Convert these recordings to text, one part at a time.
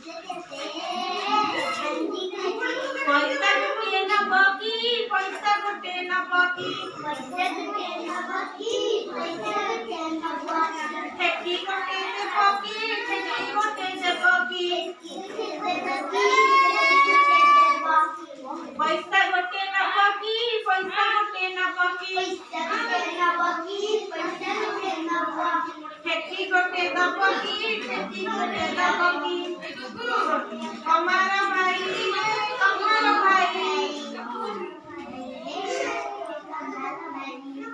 पैसा गोटे नबकी पैसा गोटे नबकी ठेकी गोटे देबकी ठेकी गोटे देबकी पैसा गोटे नबकी पैसा गोटे नबकी ठेकी गोटे दबकी ठेकी गोटे दबकी हमारा भाई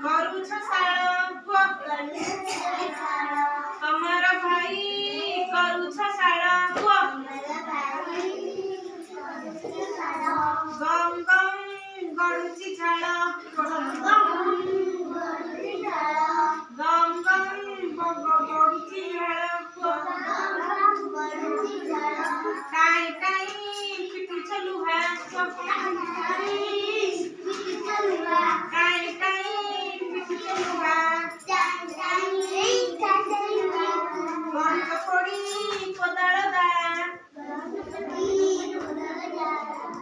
करूछ साळंग हमारा भाई करूछ साळंग गम गम गडुची झाड गम गम गडुची झाड काय काय पिटूच लुहा काय काय पिटूच लुहा गणक पडी कोदाळ दा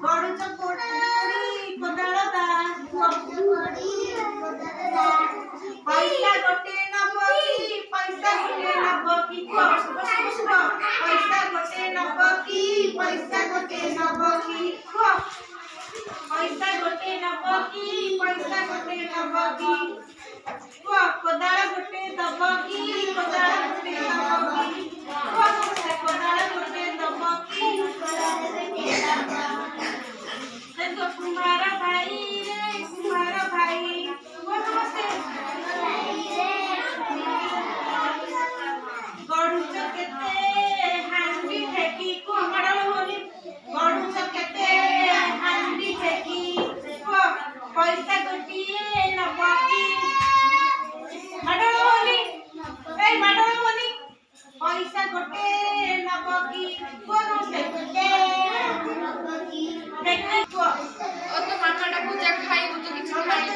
गडुच पडी कोदाळ दा पैसा गोटे नबकी पैसा गोटे नबकी पैसा गोटे नबकी पैसा गोटे नबकी पैसा गोटे नबकी पैसा गोटे नबकी कोदाळ गोटे दबकी कोदाळ गोटे दबकी कोदाळ गोटे दबकी देखो तुम्हारा भाई रे तुम्हारा भाई गडुच केते हांडी ठेकी को मडल होली गडुच केते हांडी ठेकी पैसा गोटिए नबकी मडल होली ए मडल होली पैसा गोटे नबकी कोन से गोटे नबकी ठेकी को ओ तो मामाटा पूजा खाई तो किछ खाई